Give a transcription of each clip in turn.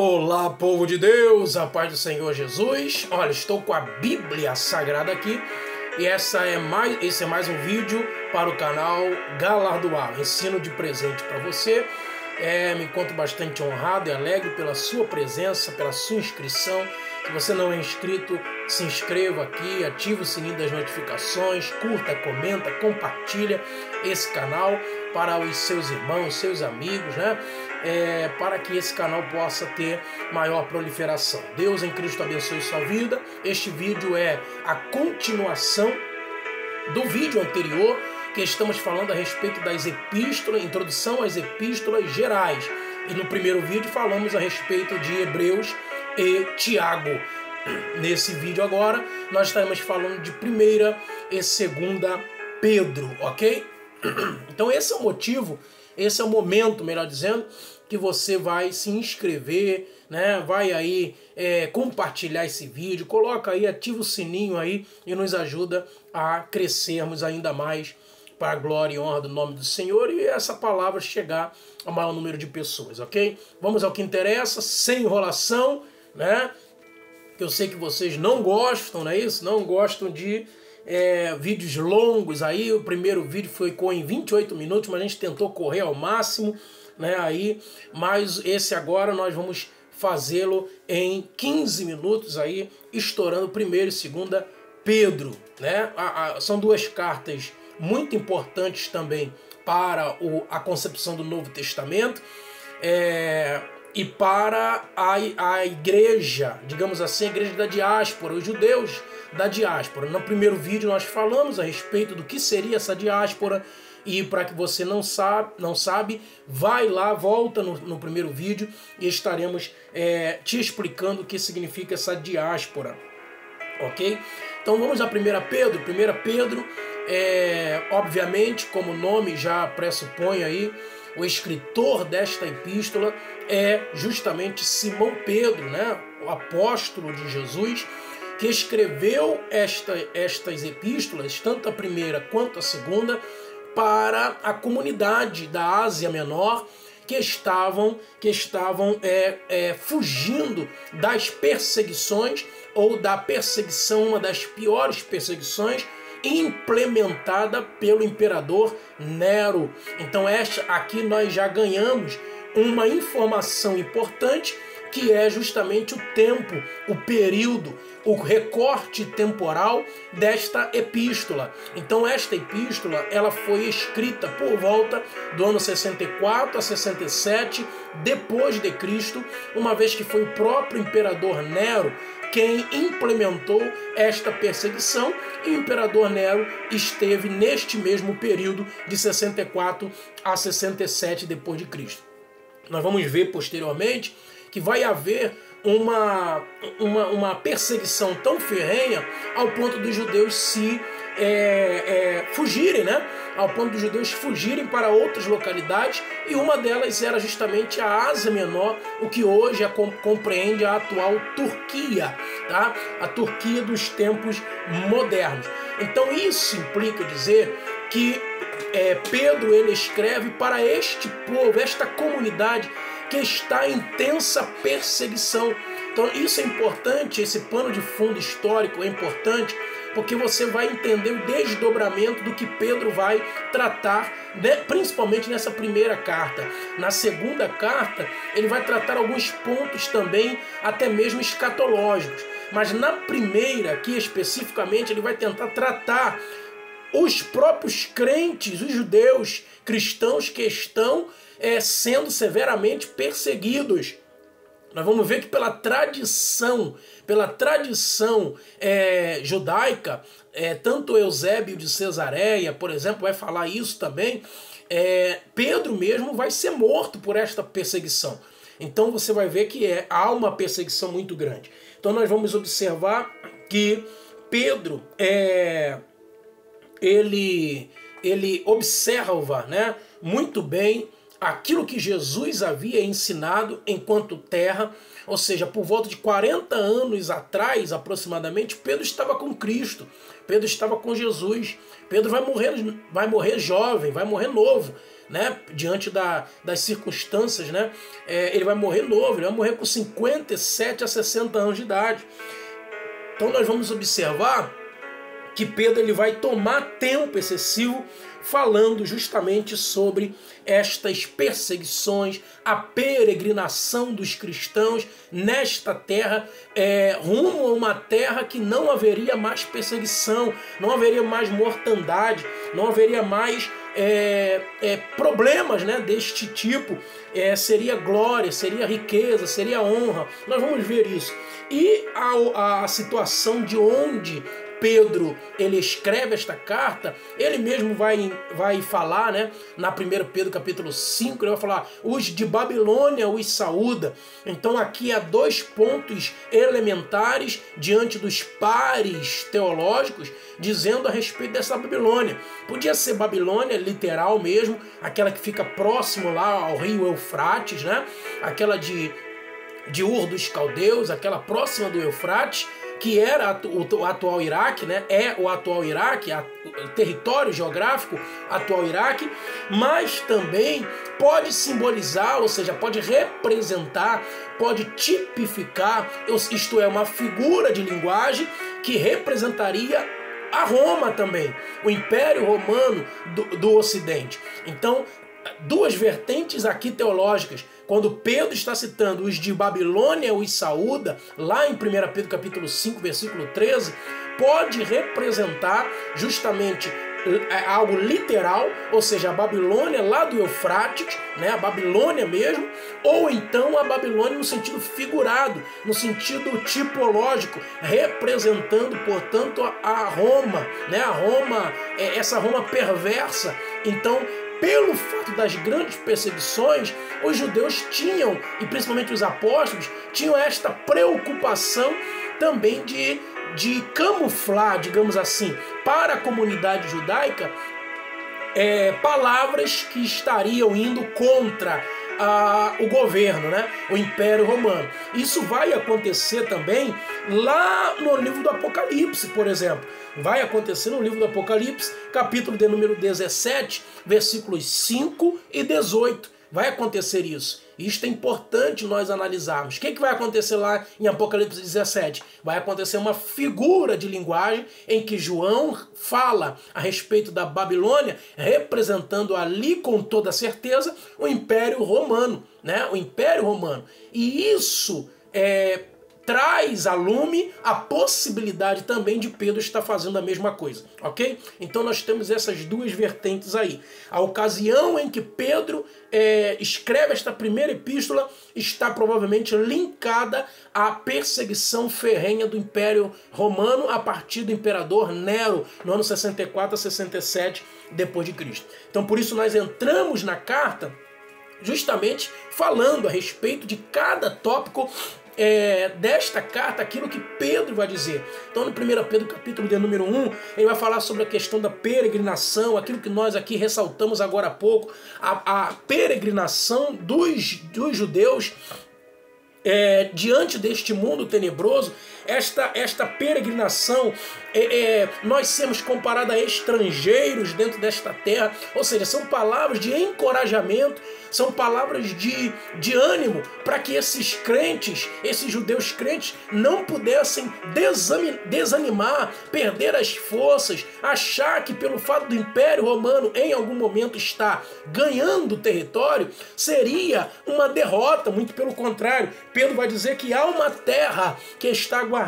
Olá, povo de Deus, a paz do Senhor Jesus. Olha, estou com a Bíblia Sagrada aqui e esse é mais um vídeo para o canal Galardoar, ensino de presente para você. Me encontro bastante honrado e alegre pela sua presença, pela sua inscrição. Se você não é inscrito, se inscreva aqui, ative o sininho das notificações, curta, comenta, compartilha esse canal para os seus irmãos, seus amigos, né? Para que esse canal possa ter maior proliferação. Deus em Cristo abençoe sua vida. Este vídeo é a continuação do vídeo anterior, que estamos falando a respeito das epístolas, introdução às epístolas gerais. E no primeiro vídeo falamos a respeito de Hebreus e Tiago. Nesse vídeo agora nós estaremos falando de 1ª e 2ª Pedro, ok? Então esse é o motivo, esse é o momento, melhor dizendo, que você vai se inscrever, né? Vai aí compartilhar esse vídeo, coloca aí, ativa o sininho aí e nos ajuda a crescermos ainda mais para a glória e honra do nome do Senhor e essa palavra chegar ao maior número de pessoas, ok? Vamos ao que interessa, sem enrolação, né? Eu sei que vocês não gostam, não é isso? Não gostam de vídeos longos aí. O primeiro vídeo ficou em 28 minutos, mas a gente tentou correr ao máximo, né? Aí, mas esse agora nós vamos fazê-lo em 15 minutos aí, estourando 1ª e 2ª Pedro, né? São duas cartas muito importantes também para a concepção do Novo Testamento e para a igreja, digamos assim, a igreja da diáspora, os judeus da diáspora. No primeiro vídeo nós falamos a respeito do que seria essa diáspora e para que você não sabe, vai lá, volta no primeiro vídeo e estaremos te explicando o que significa essa diáspora, ok? Então vamos a 1 Pedro. 1 Pedro, obviamente, como o nome já pressupõe aí, o escritor desta epístola é justamente Simão Pedro, né? O apóstolo de Jesus, que escreveu estas epístolas, tanto a primeira quanto a segunda, para a comunidade da Ásia Menor, que estavam fugindo das perseguições, ou da perseguição, uma das piores perseguições, implementada pelo imperador Nero. Então aqui nós já ganhamos uma informação importante, que é justamente o tempo, o período, o recorte temporal desta epístola. Então esta epístola ela foi escrita por volta do ano 64 a 67 depois de Cristo, uma vez que foi o próprio imperador Nero quem implementou esta perseguição, e o imperador Nero esteve neste mesmo período de 64 a 67 depois de Cristo. Nós vamos ver posteriormente que vai haver uma perseguição tão ferrenha ao ponto dos judeus se fugirem, né? Ao ponto dos judeus fugirem para outras localidades, e uma delas era justamente a Ásia Menor, o que hoje compreende a atual Turquia, tá? A Turquia dos tempos modernos. Então isso implica dizer que Pedro ele escreve para este povo, esta comunidade que está em intensa perseguição. Então isso é importante, esse pano de fundo histórico é importante, porque você vai entender o desdobramento do que Pedro vai tratar, né, principalmente nessa primeira carta. Na segunda carta, ele vai tratar alguns pontos também, até mesmo escatológicos. Mas na primeira, aqui especificamente, ele vai tentar tratar os próprios crentes, os judeus cristãos que estão sendo severamente perseguidos. Nós vamos ver que pela tradição judaica, tanto Eusébio de Cesareia, por exemplo, vai falar isso também, Pedro mesmo vai ser morto por esta perseguição. Então você vai ver que há uma perseguição muito grande. Então nós vamos observar que Pedro ele observa, né, muito bem aquilo que Jesus havia ensinado enquanto terra, ou seja, por volta de 40 anos atrás, aproximadamente, Pedro estava com Cristo, Pedro estava com Jesus. Pedro vai morrer jovem, vai morrer novo, né, diante das circunstâncias, né, ele vai morrer novo, ele vai morrer com 57 a 60 anos de idade. Então nós vamos observar que Pedro ele vai tomar tempo excessivo falando justamente sobre estas perseguições, a peregrinação dos cristãos nesta terra, rumo a uma terra que não haveria mais perseguição, não haveria mais mortandade, não haveria mais problemas, né, deste tipo. Seria glória, seria riqueza, seria honra. Nós vamos ver isso. E a situação de onde Pedro ele escreve esta carta, ele mesmo vai falar, né, na 1 Pedro capítulo 5, ele vai falar: os de Babilônia os saúda. Então aqui há dois pontos elementares diante dos pares teológicos, dizendo a respeito dessa Babilônia. Podia ser Babilônia literal mesmo, aquela que fica próximo lá ao rio Eufrates, né, aquela de Ur dos Caldeus, aquela próxima do Eufrates, que era o atual Iraque, né? É o atual Iraque, o território geográfico atual Iraque, mas também pode simbolizar, ou seja, pode representar, pode tipificar, isto é, uma figura de linguagem que representaria a Roma também, o Império Romano do Ocidente. Então, duas vertentes aqui teológicas. Quando Pedro está citando os de Babilônia os saúda, lá em 1 Pedro capítulo 5, versículo 13, pode representar justamente algo literal, ou seja, a Babilônia lá do Eufrates, né, a Babilônia mesmo, ou então a Babilônia no sentido figurado, no sentido tipológico, representando, portanto, a Roma, né, a Roma, essa Roma perversa. Então, pelo fato das grandes perseguições, os judeus tinham, e principalmente os apóstolos, tinham esta preocupação também de camuflar, digamos assim, para a comunidade judaica, palavras que estariam indo contra o governo, né? O Império Romano. Isso vai acontecer também lá no livro do Apocalipse, por exemplo. Vai acontecer no livro do Apocalipse, capítulo de número 17, versículos 5 e 18. Vai acontecer isso. Isto é importante nós analisarmos. O que vai acontecer lá em Apocalipse 17? Vai acontecer uma figura de linguagem em que João fala a respeito da Babilônia, representando ali com toda certeza o Império Romano, né? O Império Romano. E isso traz a lume a possibilidade também de Pedro estar fazendo a mesma coisa, ok? Então nós temos essas duas vertentes aí. A ocasião em que Pedro escreve esta primeira epístola está provavelmente linkada à perseguição ferrenha do Império Romano a partir do imperador Nero, no ano 64 a 67 depois de Cristo. Então por isso nós entramos na carta justamente falando a respeito de cada tópico desta carta, aquilo que Pedro vai dizer. Então no 1 Pedro capítulo de número 1, ele vai falar sobre a questão da peregrinação, aquilo que nós aqui ressaltamos agora há pouco, a peregrinação dos judeus diante deste mundo tenebroso. Esta peregrinação, nós sermos comparados a estrangeiros dentro desta terra, ou seja, são palavras de encorajamento, são palavras de ânimo para que esses crentes, esses judeus crentes, não pudessem desanimar, perder as forças, achar que pelo fato do Império Romano em algum momento estar ganhando território, seria uma derrota. Muito pelo contrário, Pedro vai dizer que há uma terra que está aguardando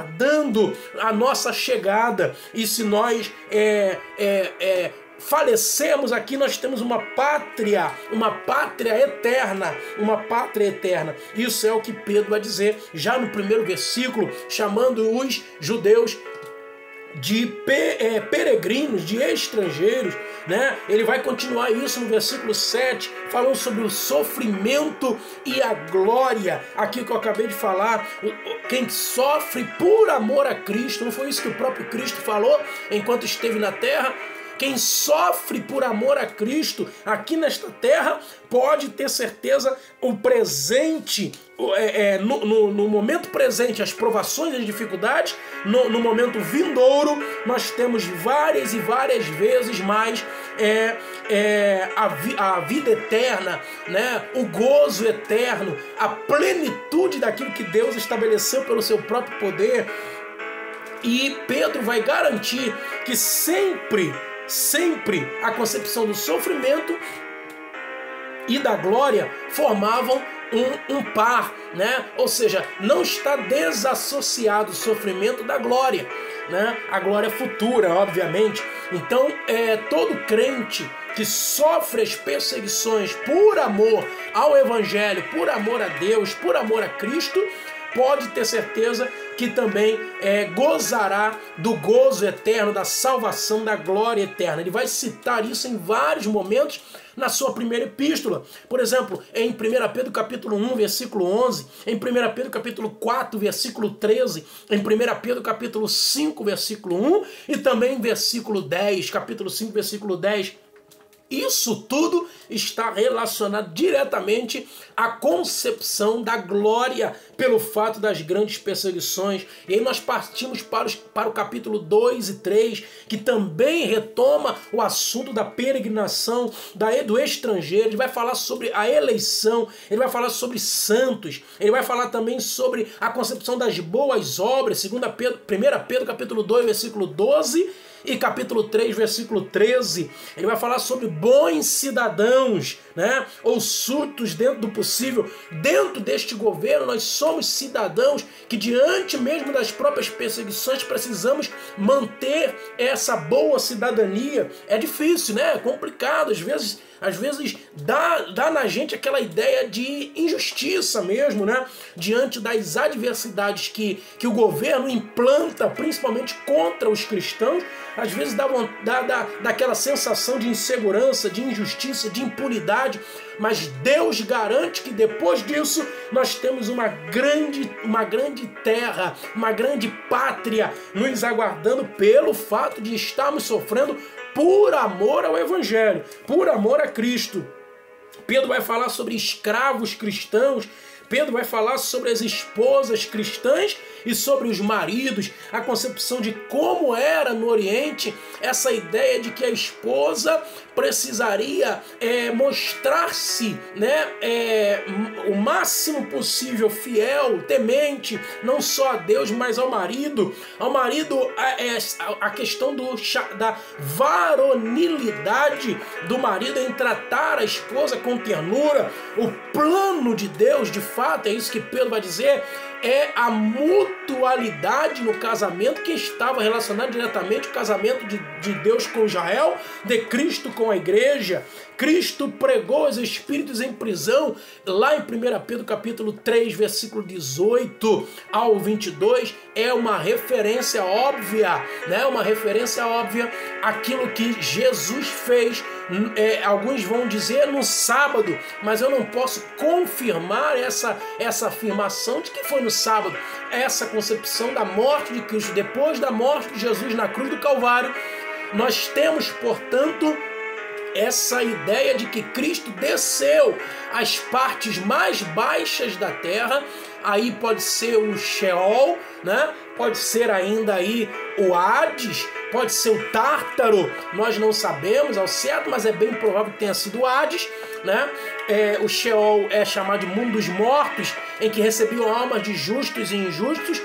a nossa chegada, e se nós falecemos aqui, nós temos uma pátria eterna, uma pátria eterna. Isso é o que Pedro vai dizer já no primeiro versículo, chamando os judeus de peregrinos, de estrangeiros, né? Ele vai continuar isso no versículo 7, falando sobre o sofrimento e a glória. Aqui que eu acabei de falar, quem sofre por amor a Cristo, não foi isso que o próprio Cristo falou enquanto esteve na terra? Quem sofre por amor a Cristo aqui nesta terra pode ter certeza o presente, no momento presente as provações e as dificuldades, no momento vindouro nós temos várias e várias vezes mais a vida eterna, né? O gozo eterno, a plenitude daquilo que Deus estabeleceu pelo seu próprio poder. E Pedro vai garantir que sempre a concepção do sofrimento e da glória formavam um par, né? Ou seja, não está desassociado o sofrimento da glória, né? A glória futura, obviamente. Então, todo crente que sofre as perseguições por amor ao Evangelho, por amor a Deus, por amor a Cristo, pode ter certeza que também gozará do gozo eterno, da salvação, da glória eterna. Ele vai citar isso em vários momentos na sua primeira epístola. Por exemplo, em 1 Pedro capítulo 1, versículo 11, em 1 Pedro capítulo 4, versículo 13, em 1 Pedro capítulo 5, versículo 1 e também em versículo 10, capítulo 5, versículo 10. Isso tudo está relacionado diretamente à concepção da glória pelo fato das grandes perseguições. E aí nós partimos para o capítulo 2 e 3, que também retoma o assunto da peregrinação do estrangeiro. Ele vai falar sobre a eleição, ele vai falar sobre santos, ele vai falar também sobre a concepção das boas obras, 1 Pedro capítulo 2, versículo 12, e capítulo 3, versículo 13, ele vai falar sobre bons cidadãos, né? Ou súditos dentro do possível. Dentro deste governo nós somos cidadãos que diante mesmo das próprias perseguições precisamos manter essa boa cidadania. É difícil, né? É complicado, às vezes dá na gente aquela ideia de injustiça mesmo, né? Diante das adversidades que o governo implanta, principalmente contra os cristãos, às vezes dá aquela sensação de insegurança, de injustiça, de impunidade, mas Deus garante que depois disso nós temos uma grande terra, uma grande pátria nos aguardando pelo fato de estarmos sofrendo por amor ao Evangelho, por amor a Cristo. Pedro vai falar sobre escravos cristãos, Pedro vai falar sobre as esposas cristãs e sobre os maridos, a concepção de como era no Oriente essa ideia de que a esposa precisaria mostrar-se, né, o máximo possível fiel, temente, não só a Deus, mas ao marido. Ao marido, a questão da varonilidade do marido em tratar a esposa com ternura. O plano de Deus, de fato, é isso que Pedro vai dizer, é a mutualidade no casamento que estava relacionado diretamente ao casamento de Deus com Israel, de Cristo com a igreja. Cristo pregou os espíritos em prisão, lá em 1 Pedro capítulo 3, versículo 18 ao 22, é uma referência óbvia, né? Uma referência óbvia àquilo que Jesus fez. Alguns vão dizer no sábado, mas eu não posso confirmar essa afirmação de que foi no sábado. Essa concepção da morte de Cristo, depois da morte de Jesus na cruz do Calvário, nós temos, portanto, essa ideia de que Cristo desceu às partes mais baixas da terra. Aí pode ser o Sheol, né? Pode ser ainda aí o Hades, pode ser o Tártaro, nós não sabemos ao certo, mas é bem provável que tenha sido o Hades, né? O Sheol é chamado de mundo dos mortos, em que recebiam almas de justos e injustos,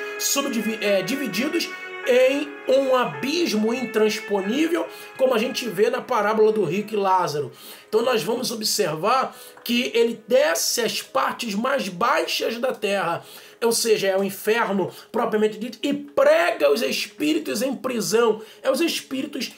divididos em um abismo intransponível, como a gente vê na parábola do rico e Lázaro. Então nós vamos observar que ele desce às partes mais baixas da terra, ou seja, é o inferno propriamente dito, e prega os espíritos em prisão. É os espíritos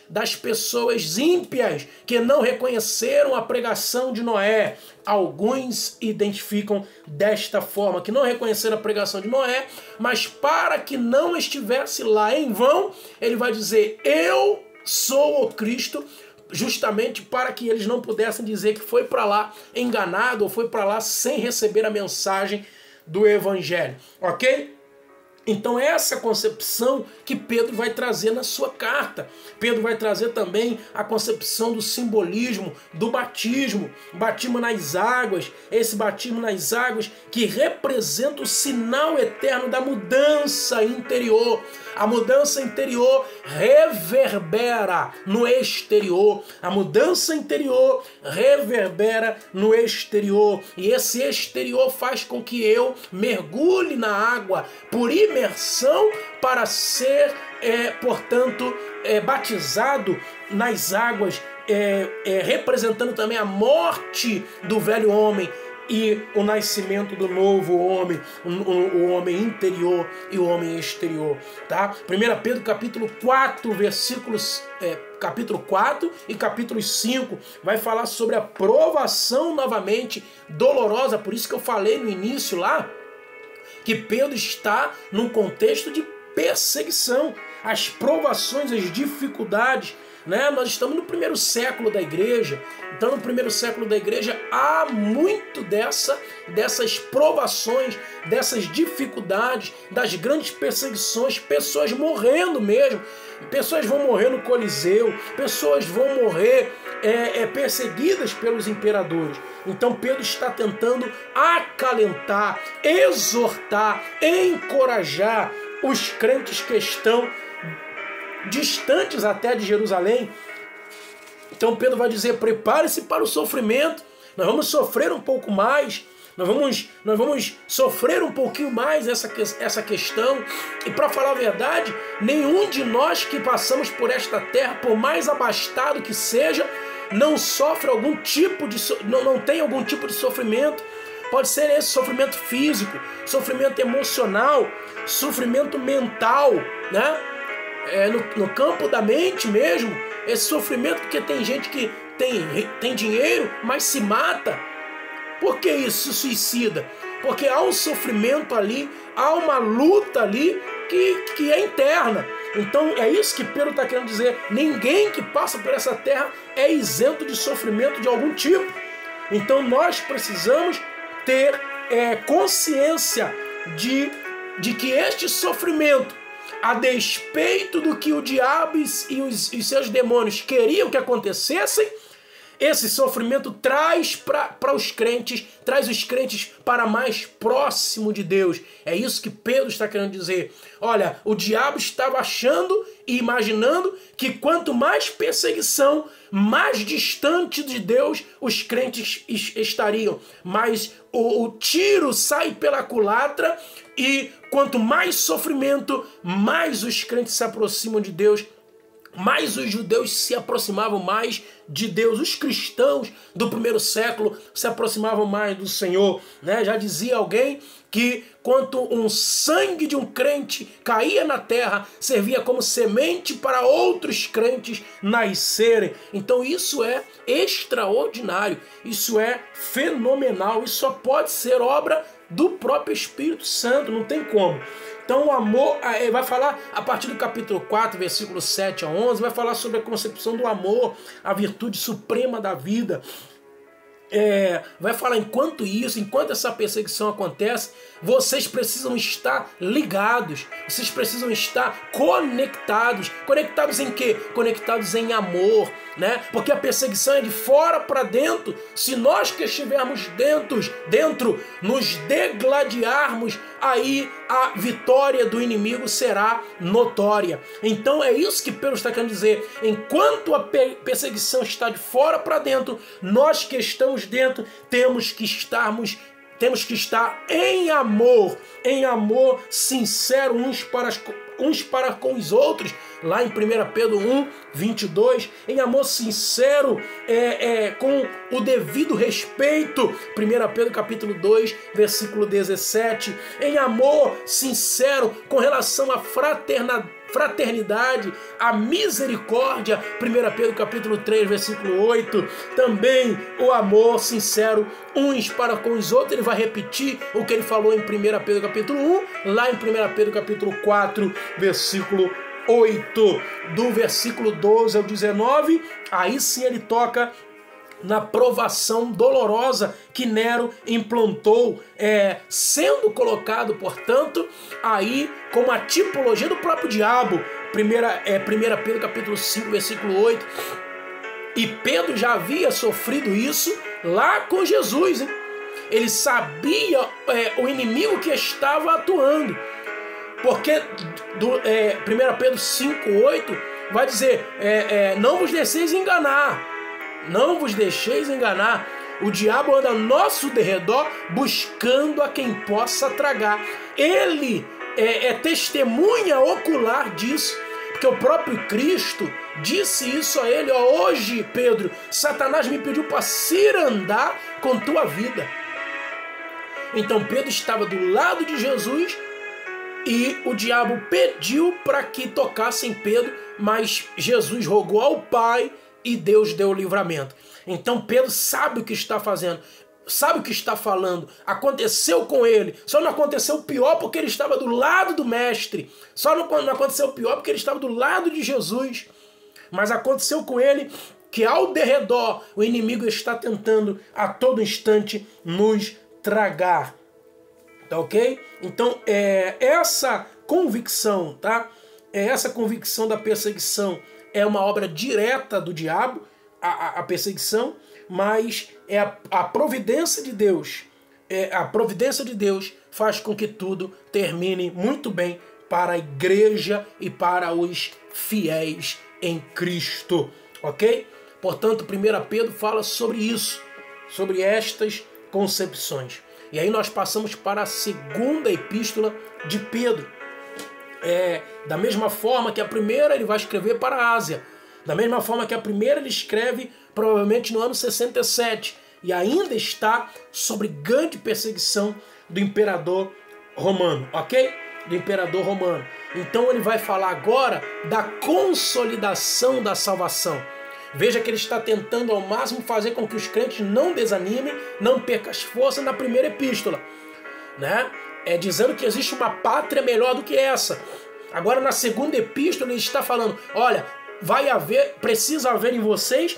das pessoas ímpias que não reconheceram a pregação de Noé. Alguns identificam desta forma, que não reconheceram a pregação de Noé, mas para que não estivesse lá em vão, ele vai dizer: eu sou o Cristo, justamente para que eles não pudessem dizer que foi para lá enganado ou foi para lá sem receber a mensagem do Evangelho, ok? Então essa concepção que Pedro vai trazer na sua carta. Pedro vai trazer também a concepção do simbolismo do batismo. Batismo nas águas. Esse batismo nas águas que representa o sinal eterno da mudança interior. A mudança interior reverbera no exterior. A mudança interior reverbera no exterior. E esse exterior faz com que eu mergulhe na água por imersão para ser, portanto, batizado nas águas, representando também a morte do velho homem e o nascimento do novo homem, o homem interior e o homem exterior, tá? 1 Pedro capítulo 4, versículos, capítulo 4 e capítulo 5, vai falar sobre a provação novamente dolorosa, por isso que eu falei no início lá, que Pedro está num contexto de perseguição, as provações, as dificuldades, né? Nós estamos no primeiro século da igreja, então no primeiro século da igreja há muito dessas provações, dessas dificuldades, das grandes perseguições, pessoas morrendo mesmo, pessoas vão morrer no Coliseu, pessoas vão morrer perseguidas pelos imperadores. Então Pedro está tentando acalentar, exortar, encorajar os crentes que estão distantes até de Jerusalém. Então Pedro vai dizer: prepare-se para o sofrimento, nós vamos sofrer um pouco mais, nós vamos sofrer um pouquinho mais essa questão. E para falar a verdade, nenhum de nós que passamos por esta terra, por mais abastado que seja, não sofre algum tipo de não tem algum tipo de sofrimento. Pode ser esse sofrimento físico, sofrimento emocional, sofrimento mental, né? No campo da mente mesmo, esse sofrimento, porque tem gente que tem dinheiro, mas se mata. Por que isso? Se suicida. Porque há um sofrimento ali, há uma luta ali que é interna. Então é isso que Pedro está querendo dizer. Ninguém que passa por essa terra é isento de sofrimento de algum tipo. Então nós precisamos ter consciência de que este sofrimento, a despeito do que o diabo e os seus demônios queriam que acontecessem, esse sofrimento traz para os crentes, traz os crentes para mais próximo de Deus. É isso que Pedro está querendo dizer. Olha, o diabo estava achando e imaginando que quanto mais perseguição, mais distante de Deus os crentes estariam. Mas o tiro sai pela culatra e quanto mais sofrimento, mais os crentes se aproximam de Deus, mais os judeus se aproximavam mais de Deus. Os cristãos do primeiro século se aproximavam mais do Senhor, né? Já dizia alguém que quanto um sangue de um crente caía na terra, servia como semente para outros crentes nascerem. Então isso é extraordinário, isso é fenomenal, isso só pode ser obra do próprio Espírito Santo, não tem como. Então o amor, vai falar a partir do capítulo 4, versículo 7 a 11, vai falar sobre a concepção do amor, a virtude suprema da vida. Vai falar enquanto essa perseguição acontece, vocês precisam estar ligados, vocês precisam estar conectados. Conectados em quê? Conectados em amor, né? Porque a perseguição é de fora para dentro. Se nós que estivermos dentro nos degladiarmos, aí a vitória do inimigo será notória. Então é isso que Pedro está querendo dizer. Enquanto a perseguição está de fora para dentro, nós que estamos dentro temos que estar em amor sincero uns para com os outros, lá em 1 Pedro 1, 22, em amor sincero, com o devido respeito, 1 Pedro capítulo 2, versículo 17, em amor sincero com relação à fraternidade, a misericórdia, 1 Pedro capítulo 3, versículo 8, também o amor sincero uns para com os outros. Ele vai repetir o que ele falou em 1 Pedro capítulo 1, lá em 1 Pedro capítulo 4, versículo 8, do versículo 12 ao 19, aí sim ele toca na provação dolorosa que Nero implantou, sendo colocado, portanto, aí como a tipologia do próprio diabo. 1 Pedro capítulo 5, versículo 8. E Pedro já havia sofrido isso lá com Jesus, hein? Ele sabia o inimigo que estava atuando. Porque 1 Pedro 5, 8 vai dizer, não vos deixeis enganar. Não vos deixeis enganar. O diabo anda ao nosso derredor buscando a quem possa tragar. Ele é testemunha ocular disso. Porque o próprio Cristo disse isso a ele. Hoje, Pedro, Satanás me pediu para cirandar com tua vida. Então Pedro estava do lado de Jesus e o diabo pediu para que tocasse em Pedro, mas Jesus rogou ao Pai e Deus deu o livramento. Então Pedro sabe o que está fazendo, sabe o que está falando. Aconteceu com ele, só não aconteceu pior porque ele estava do lado do mestre. Só não aconteceu pior porque ele estava do lado de Jesus. Mas aconteceu com ele que ao derredor o inimigo está tentando a todo instante nos tragar. Tá ok? Então essa convicção, tá? Essa convicção da perseguição é uma obra direta do diabo, a perseguição, mas é a providência de Deus. A providência de Deus faz com que tudo termine muito bem para a igreja e para os fiéis em Cristo, ok? Portanto, 1 Pedro fala sobre isso, sobre estas concepções. E aí nós passamos para a segunda epístola de Pedro. Da mesma forma que a primeira ele vai escrever para a Ásia. Da mesma forma que a primeira ele escreve provavelmente no ano 67. E ainda está sobre grande perseguição do imperador romano, ok? Do imperador romano. Então ele vai falar agora da consolidação da salvação. Veja que ele está tentando ao máximo fazer com que os crentes não desanimem, não percam as forças na primeira epístola, né? Dizendo que existe uma pátria melhor do que essa. Agora na segunda epístola ele está falando, olha, precisa haver em vocês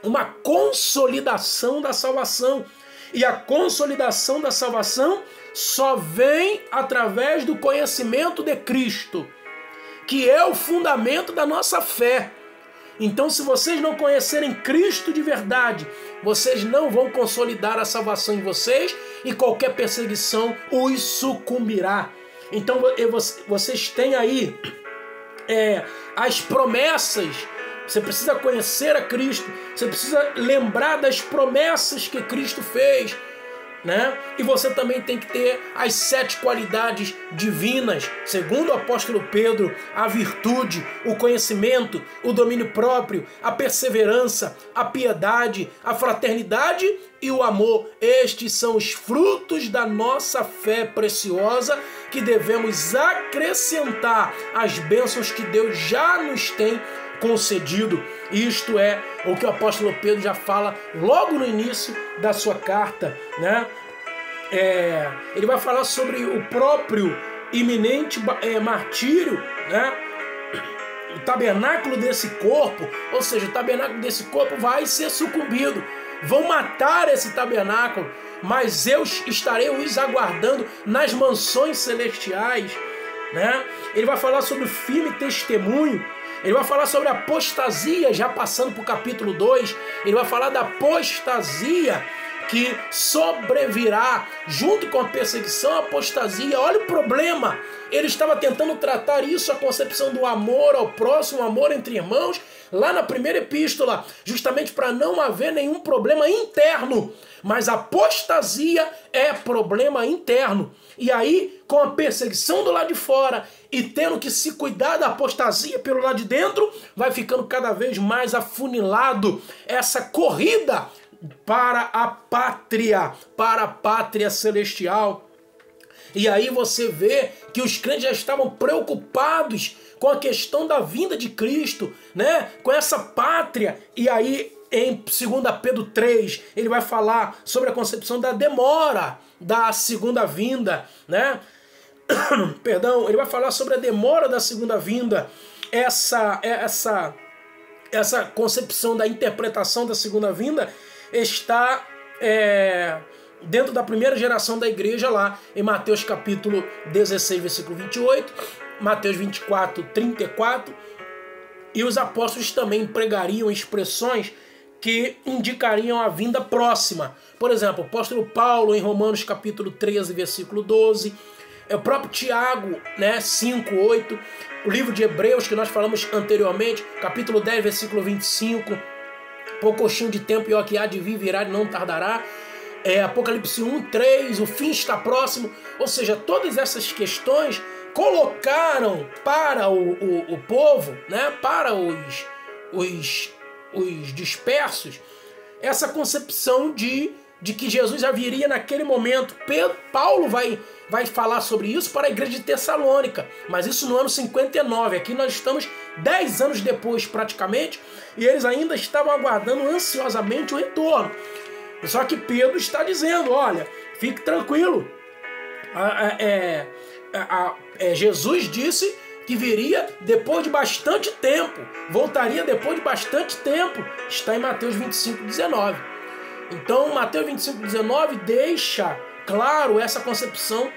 uma consolidação da salvação. E a consolidação da salvação só vem através do conhecimento de Cristo, que é o fundamento da nossa fé. Então, se vocês não conhecerem Cristo de verdade, vocês não vão consolidar a salvação em vocês e qualquer perseguição os sucumbirá. Então, vocês têm aí as promessas. Você precisa conhecer a Cristo, você precisa lembrar das promessas que Cristo fez, né? E você também tem que ter as 7 qualidades divinas, segundo o apóstolo Pedro: a virtude, o conhecimento, o domínio próprio, a perseverança, a piedade, a fraternidade e o amor. Estes são os frutos da nossa fé preciosa que devemos acrescentar às bênçãos que Deus já nos tem concedido. Isto é o que o apóstolo Pedro já fala logo no início da sua carta, né? Ele vai falar sobre o próprio iminente martírio, né? O tabernáculo desse corpo, ou seja, o tabernáculo desse corpo vai ser sucumbido. Vão matar esse tabernáculo, mas eu estarei os aguardando nas mansões celestiais, né? Ele vai falar sobre o firme testemunho. Ele vai falar sobre a apostasia, já passando para o capítulo 2. Ele vai falar da apostasia que sobrevirá junto com a perseguição, a apostasia. Olha o problema. Ele estava tentando tratar isso, a concepção do amor ao próximo, amor entre irmãos, lá na primeira epístola, justamente para não haver nenhum problema interno. Mas a apostasia é problema interno. E aí, com a perseguição do lado de fora e tendo que se cuidar da apostasia pelo lado de dentro, vai ficando cada vez mais afunilado essa corrida para a pátria celestial. E aí você vê que os crentes já estavam preocupados com a questão da vinda de Cristo, né? Com essa pátria. E aí em 2 Pedro 3, ele vai falar sobre a concepção da demora da segunda vinda, né? Perdão, ele vai falar sobre a demora da segunda vinda, essa concepção da interpretação da segunda vinda, está dentro da primeira geração da igreja lá, em Mateus capítulo 16, versículo 28, Mateus 24, 34, e os apóstolos também empregariam expressões que indicariam a vinda próxima. Por exemplo, o apóstolo Paulo em Romanos capítulo 13, versículo 12, o próprio Tiago, 5, 8, o livro de Hebreus que nós falamos anteriormente, capítulo 10, versículo 25, poucochinho de tempo e o que há de vir virá e não tardará. Apocalipse 1, 3, o fim está próximo. Ou seja, todas essas questões colocaram para o povo, para os dispersos, essa concepção de que Jesus já viria naquele momento. Paulo vai falar sobre isso para a igreja de Tessalônica, mas isso no ano 59. Aqui nós estamos 10 anos depois praticamente, e eles ainda estavam aguardando ansiosamente o retorno. Só que Pedro está dizendo, olha, fique tranquilo, Jesus disse que viria depois de bastante tempo, voltaria depois de bastante tempo, está em Mateus 25, 19. Então Mateus 25, 19 deixa claro essa concepção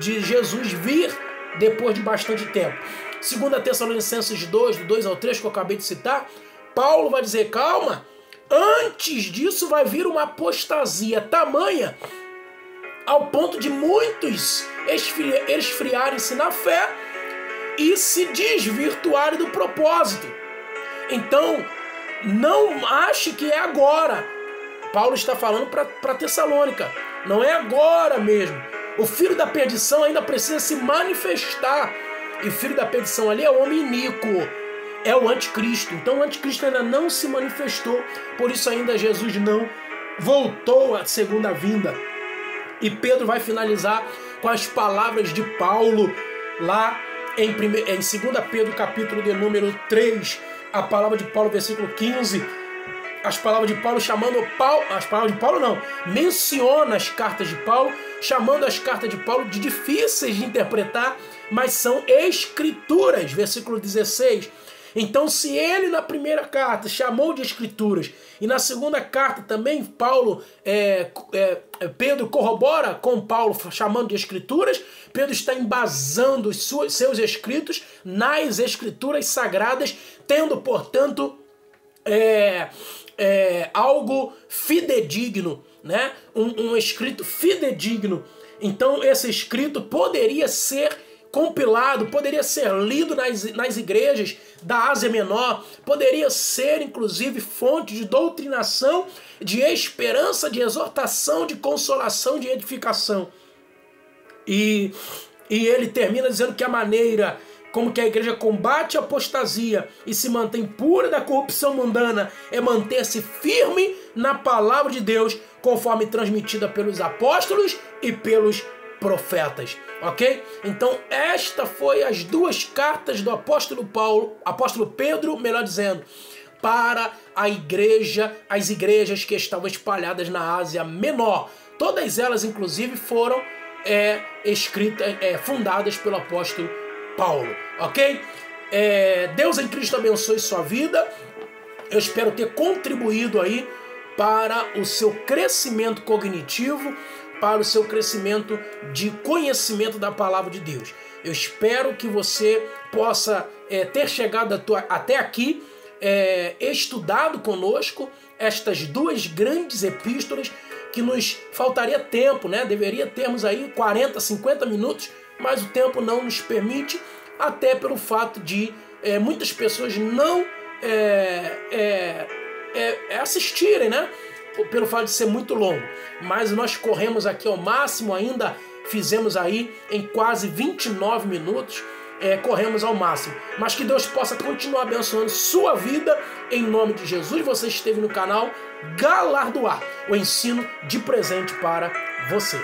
de Jesus vir depois de bastante tempo. 2 Tessalonicenses 2, do 2 ao 3, que eu acabei de citar, Paulo vai dizer, calma, antes disso vai vir uma apostasia tamanha ao ponto de muitos esfriarem-se na fé e se desvirtuarem do propósito. Então, não ache que é agora. Paulo está falando para Tessalônica. Não é agora mesmo. O filho da perdição ainda precisa se manifestar. E o filho da perdição ali é o homem iníquo. É o anticristo. Então o anticristo ainda não se manifestou. Por isso ainda Jesus não voltou à segunda vinda. E Pedro vai finalizar com as palavras de Paulo lá em 2 Pedro capítulo de número 3. A palavra de Paulo, versículo 15. As palavras de Paulo chamando Paulo... As palavras de Paulo não. Menciona as cartas de Paulo, chamando as cartas de Paulo de difíceis de interpretar, mas são escrituras. Versículo 16. Então, se ele na primeira carta chamou de escrituras e na segunda carta também Pedro corrobora com Paulo chamando de escrituras, Pedro está embasando seus escritos nas escrituras sagradas, tendo, portanto, algo fidedigno, um escrito fidedigno. Então, esse escrito poderia ser compilado, poderia ser lido nas igrejas da Ásia Menor, poderia ser inclusive fonte de doutrinação, de esperança, de exortação, de consolação, de edificação. E ele termina dizendo que a maneira como que a igreja combate a apostasia e se mantém pura da corrupção mundana é manter-se firme na palavra de Deus, conforme transmitida pelos apóstolos e pelos profetas, ok? Então esta foi as duas cartas do apóstolo Pedro, melhor dizendo, para a igreja, as igrejas que estavam espalhadas na Ásia Menor. Todas elas, inclusive, foram fundadas pelo apóstolo Paulo, ok? Deus em Cristo abençoe sua vida. Eu espero ter contribuído aí para o seu crescimento cognitivo, para o seu crescimento de conhecimento da palavra de Deus. Eu espero que você possa ter chegado até aqui, estudado conosco estas duas grandes epístolas, que nos faltaria tempo, Deveria termos aí 40, 50 minutos, mas o tempo não nos permite, até pelo fato de muitas pessoas não assistirem, pelo fato de ser muito longo. Mas nós corremos aqui ao máximo, ainda fizemos aí em quase 29 minutos, corremos ao máximo. Mas que Deus possa continuar abençoando sua vida, em nome de Jesus. Você esteve no canal Galardoar, o ensino de presente para você.